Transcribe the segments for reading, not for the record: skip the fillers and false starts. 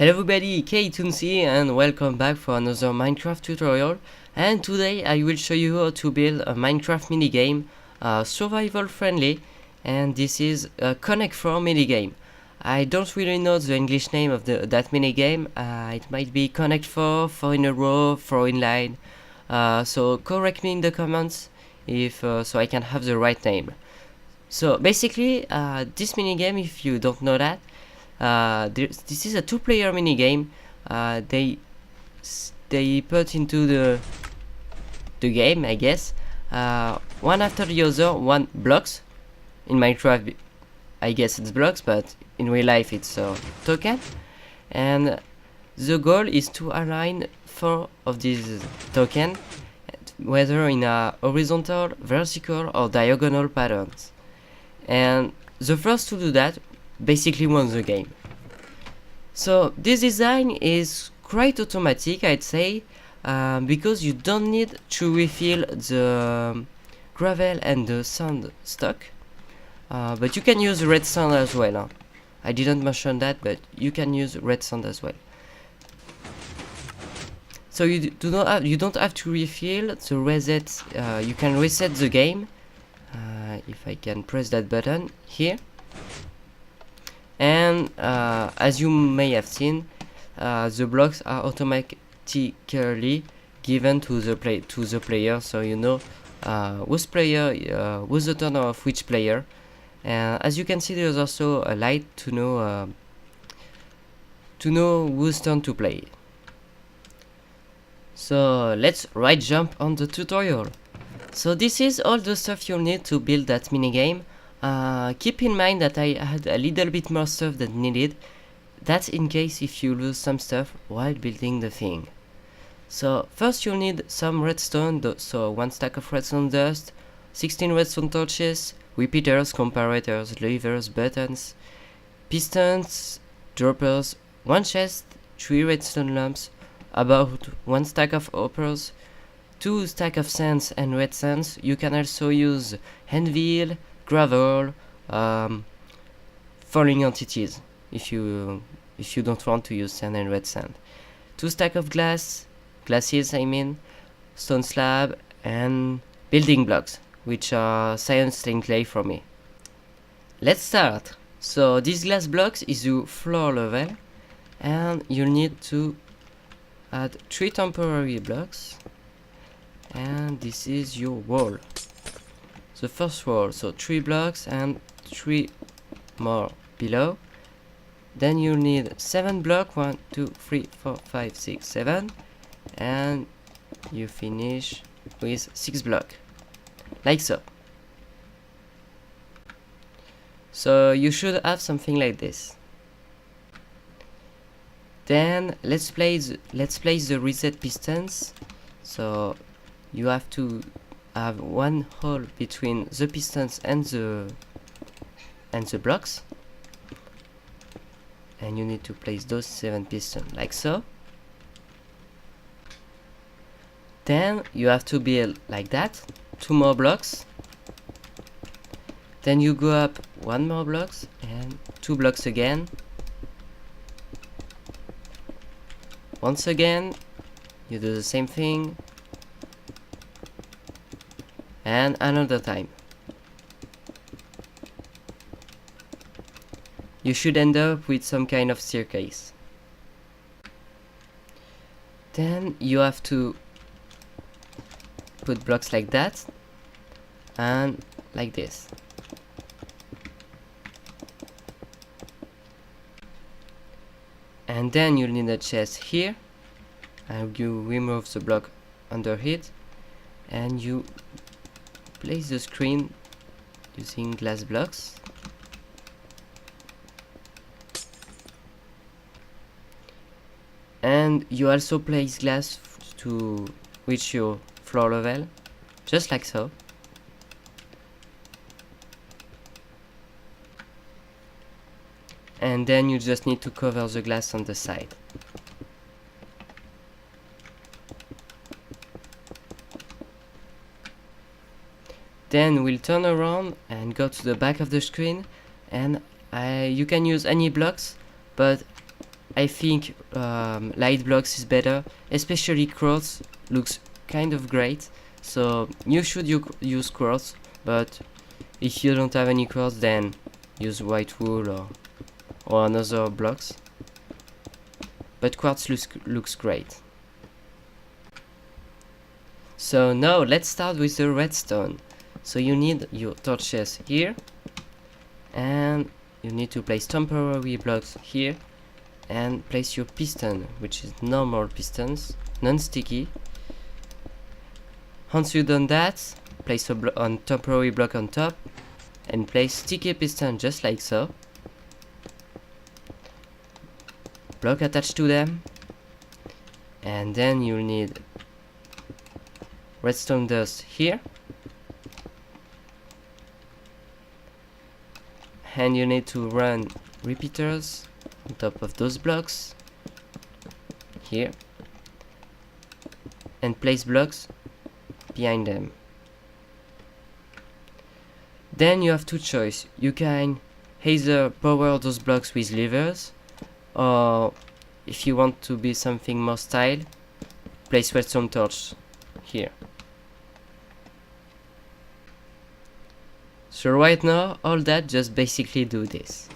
Hello everybody, catoon.s here and welcome back for another Minecraft tutorial. And today I will show you how to build a Minecraft minigame, survival friendly, and this is a Connect 4 minigame. I don't really know the English name of that minigame. It might be Connect 4, 4 in a row, 4 in line. So correct me in the comments if so I can have the right name. So basically, this minigame, if you don't know that, this is a two-player minigame. They put into the game, I guess, one after the other, one blocks. In Minecraft, I guess it's blocks, but in real life it's a token. And the goal is to align 4 of these tokens, whether in a horizontal, vertical, or diagonal patterns. And the first to do that basically won the game. So this design is quite automatic, I'd say, because you don't need to refill the gravel and the sand stock, but you can use red sand as well. Huh? I didn't mention that, but you can use red sand as well. So you don't have to refill the reset. You can reset the game. If I can press that button here. And as you may have seen, the blocks are automatically given to the player, so you know who's the turn of which player. And as you can see, there's also a light to know whose turn to play. So let's jump on the tutorial. So this is all the stuff you'll need to build that minigame. Keep in mind that I had a little bit more stuff than needed. That's in case if you lose some stuff while building the thing. So first you'll need some redstone, so 1 stack of redstone dust, 16 redstone torches, repeaters, comparators, levers, buttons, pistons, droppers, 1 chest, 3 redstone lamps, about 1 stack of hoppers, 2 stack of sands and red sands. You can also use anvil, gravel, falling entities if you don't want to use sand and red sand. 2 stack of glasses I mean, stone slab, and building blocks, which are cyan stained clay for me. Let's start. So these glass blocks is your floor level, and you'll need to add 3 temporary blocks. And this is your wall, the first wall, so 3 blocks and 3 more below. Then you need 7 blocks, 1 2 3 4 5 6 7, and you finish with 6 blocks, like so. So you should have something like this. Then let's place the reset pistons. So you have to have 1 hole between the pistons and the blocks, and you need to place those 7 pistons like so. Then you have to build like that, 2 more blocks. Then you go up 1 more blocks and 2 blocks again. Once again you do the same thing, and another time. You should end up with some kind of staircase. Then you have to put blocks like that and like this. And then you'll need a chest here, and you remove the block under it, and you place the screen using glass blocks. And you also place glass to reach your floor level, just like so. And then you just need to cover the glass on the side. Then we'll turn around and go to the back of the screen, and you can use any blocks, but I think light blocks is better, especially quartz looks kind of great, so you should use quartz, but if you don't have any quartz, then use white wool or another blocks, but quartz looks great. So now let's start with the redstone. So you need your torches here, and you need to place temporary blocks here, and place your piston, which is normal pistons, non-sticky. Once you've done that, place a temporary block on top, and place sticky piston just like so. Block attached to them, and then you'll need redstone dust here, and you need to run repeaters on top of those blocks here, and place blocks behind them. Then you have two choices. You can either power those blocks with levers, or if you want to be something more style, place redstone torch here. So right now, all that just basically do this.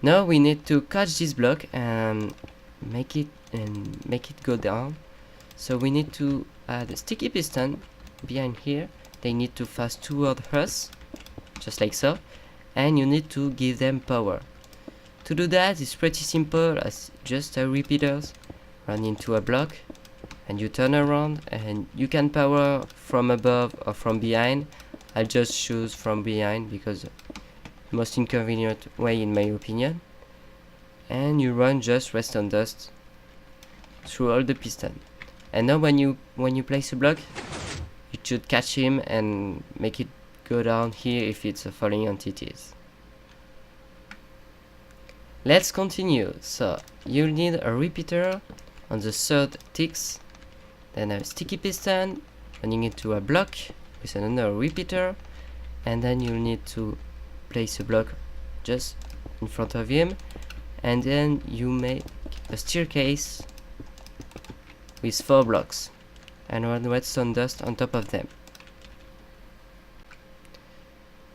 Now we need to catch this block and make it go down. So we need to add a sticky piston behind here. They need to fast toward us, just like so, and you need to give them power. To do that, it's pretty simple, as just a repeaters run into a block, and you turn around, and you can power from above or from behind. I'll just choose from behind because the most inconvenient way in my opinion. And you run just redstone dust through all the piston. And now when you place a block, you should catch him and make it go down here if it's a falling entities. Let's continue. So you'll need a repeater on the third ticks, then a sticky piston running into a block with another repeater, and then you'll need to place a block just in front of him, and then you make a staircase with 4 blocks and run redstone dust on top of them.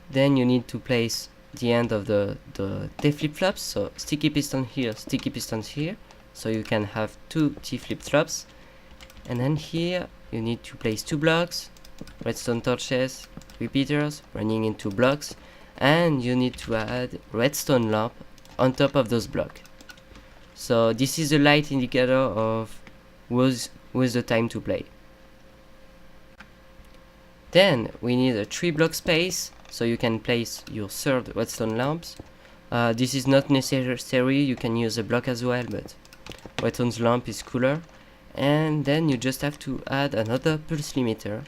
Then you need to place the end of the T flip-flops, so sticky piston here, sticky pistons here, so you can have 2 T flip-flops. And then here you need to place 2 blocks, redstone torches, repeaters running into blocks, and you need to add redstone lamp on top of those blocks. So this is a light indicator of who's the time to play. Then we need a 3 block space, so you can place your third redstone lamps. This is not necessary, you can use a block as well, but redstone lamp is cooler. And then you just have to add another pulse limiter,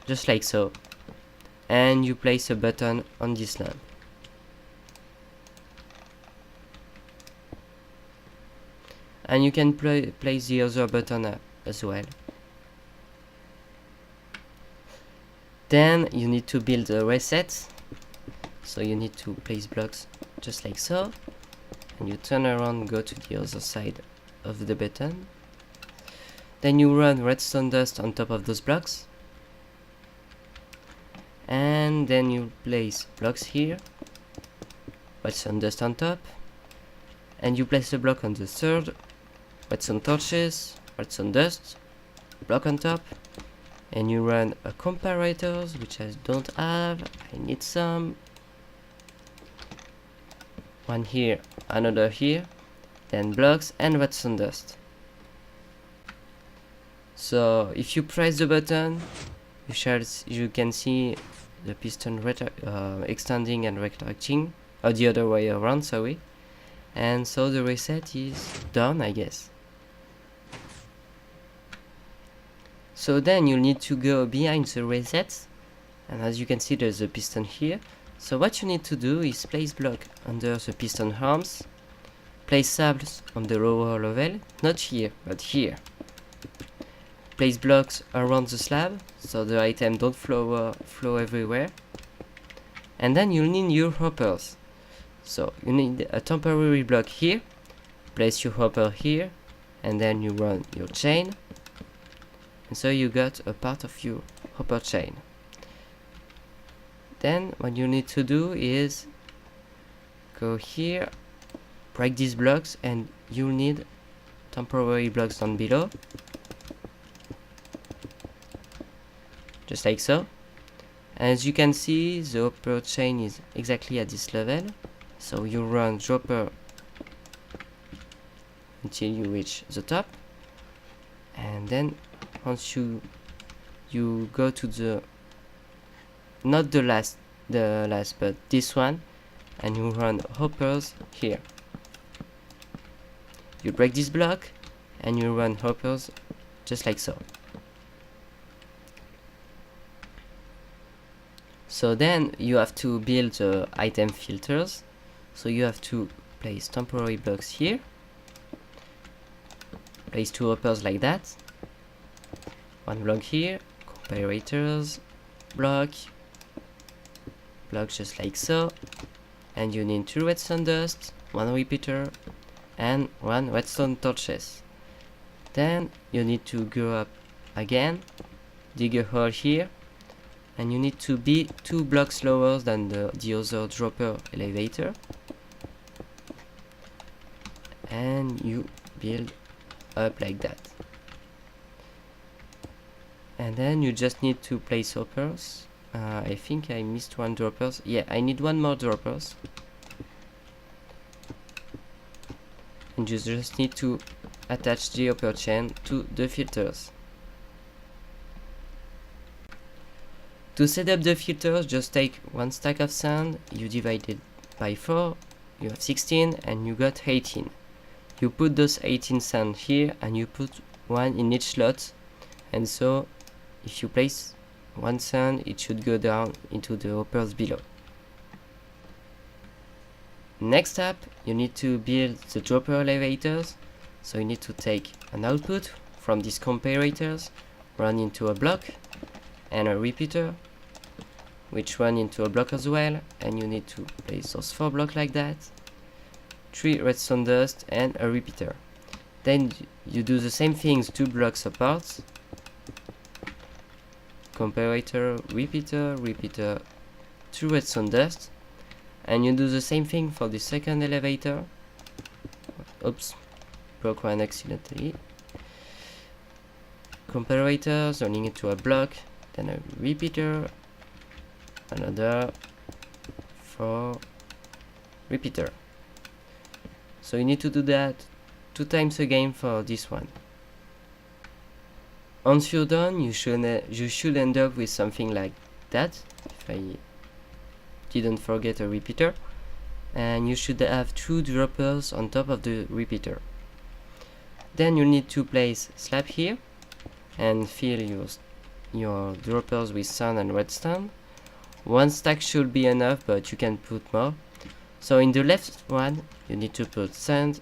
just like so, and you place a button on this lamp. And you can place the other button as well. Then you need to build a reset, so you need to place blocks just like so, and you turn around, go to the other side of the button. Then you run redstone dust on top of those blocks, and then you place blocks here, redstone dust on top, and you place a block on the third, redstone torches, redstone dust, block on top, and you run a comparators, which I don't have, I need some. One here, another here, then blocks and redstone dust. So if you press the button, you can see the piston extending and retracting, or the other way around, sorry. And so the reset is done, I guess. So then you'll need to go behind the reset, and as you can see there's a piston here. So what you need to do is place block under the piston arms, place sables on the lower level, not here, but here. Place blocks around the slab, so the item don't flow everywhere. And then you'll need your hoppers. So you need a temporary block here, place your hopper here, and then you run your chain, and so you got a part of your hopper chain. Then what you need to do is go here, break these blocks, and you'll need temporary blocks down below, just like so. As you can see, the hopper chain is exactly at this level, so you run dropper until you reach the top, and then once you go to the not the last but this one, and you run hoppers here. You break this block and you run hoppers just like so. So then you have to build the item filters. So you have to place temporary blocks here, place 2 hoppers like that, 1 block here, comparators, block just like so, and you need 2 redstone dust, 1 repeater, and 1 redstone torches. Then you need to go up again, dig a hole here, and you need to be 2 blocks lower than the other dropper elevator, and you build up like that. And then you just need to place hoppers. I think I missed 1 droppers. Yeah, I need 1 more droppers. And you just need to attach the hopper chain to the filters. To set up the filters, just take 1 stack of sand, you divide it by 4, you have 16, and you got 18. You put those 18 sand here, and you put 1 in each slot, and so if you place 1 sand, it should go down into the hoppers below. Next up, you need to build the dropper elevators. So you need to take an output from these comparators, run into a block, and a repeater, which run into a block as well, and you need to place those 4 blocks like that, 3 redstone dust, and a repeater. Then you do the same things 2 blocks apart, comparator, repeater, 2 redstone dust, and you do the same thing for the second elevator. Oops, broke one accidentally. Comparators, running into a block, then a repeater, another 4 repeater. So you need to do that 2 times again for this one. Once you're done, you should end up with something like that, if I didn't forget a repeater, and you should have 2 droppers on top of the repeater. Then you need to place slab here and fill your droppers with sand and redstone. 1 stack should be enough, but you can put more. So in the left one you need to put sand,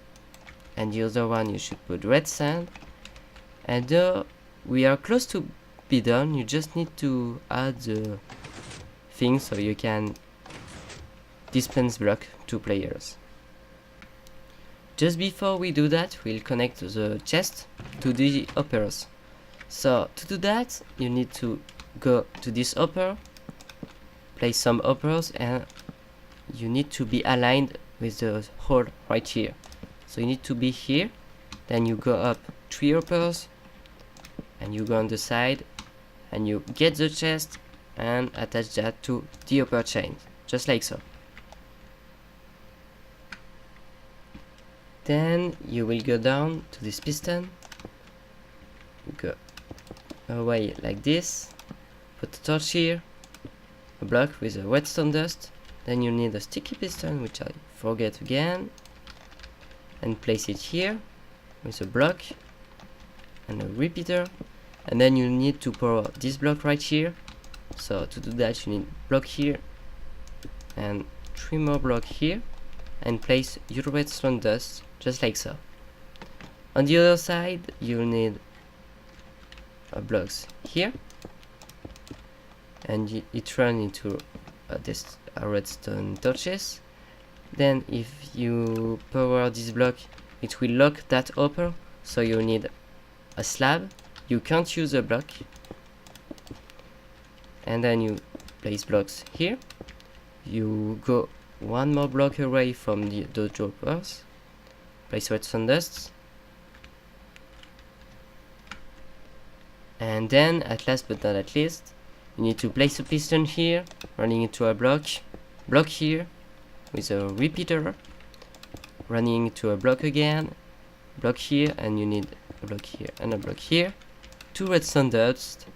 and the other one you should put red sand. And though we are close to be done, you just need to add the thing so you can dispense block to players. Just before we do that, we'll connect the chest to the hoppers. So to do that, you need to go to this hopper, place some hoppers, and you need to be aligned with the hole right here. So you need to be here, then you go up 3 hoppers, and you go on the side, and you get the chest and attach that to the hopper chain, just like so. Then you will go down to this piston, go away like this, put a torch here, a block with a redstone dust, then you need a sticky piston, which I forget again, and place it here with a block and a repeater, and then you need to power this block right here. So to do that you need block here and 3 more blocks here, and place your redstone dust just like so. On the other side you need blocks here, and it runs into this redstone torches, Then if you power this block, it will lock that upper, so you need a slab. You can't use a block. And then you place blocks here. You go one more block away from those droppers. Place redstone dust. And then, at last but not at least, you need to place a piston here, running into a block here, with a repeater, running into a block again, block here, and you need a block here and a block here, 2 redstone dust,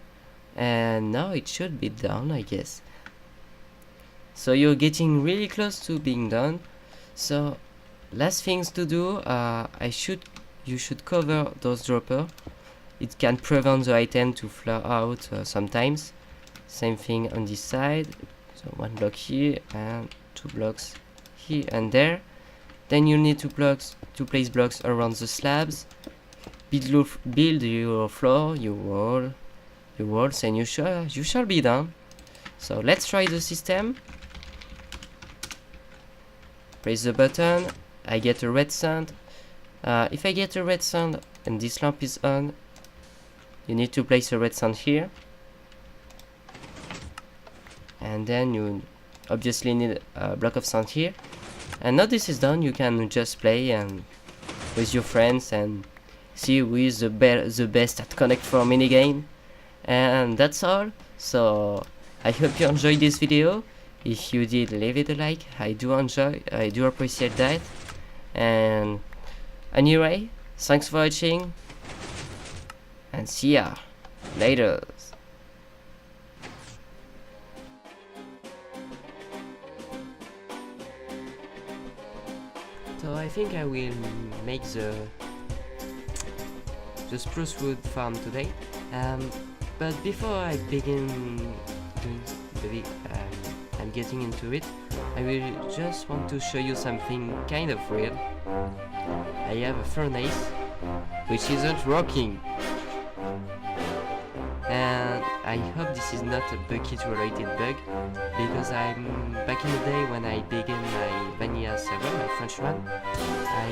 and now it should be done, I guess. So you're getting really close to being done. So last things to do, you should cover those droppers. It can prevent the item to fly out sometimes. Same thing on this side. So 1 block here and 2 blocks here and there. Then you need to place blocks around the slabs. Build your floor, your walls, and you shall be done. So let's try the system. Press the button. I get a red sand. If I get a red sand and this lamp is on, you need to place a red sand here. And then you obviously need a block of sand here. And now this is done, you can just play and with your friends and see who is the best at Connect 4 minigame. And that's all. So I hope you enjoyed this video. If you did, leave it a like. I do appreciate that. And anyway, thanks for watching and see ya later. So I think I will make the spruce wood farm today. But before I begin doing I'm getting into it, I will just want to show you something kind of weird. I have a furnace which isn't working, and I hope this is not a bucket related bug, because I'm back in the day when I began my vanilla server, my French one, I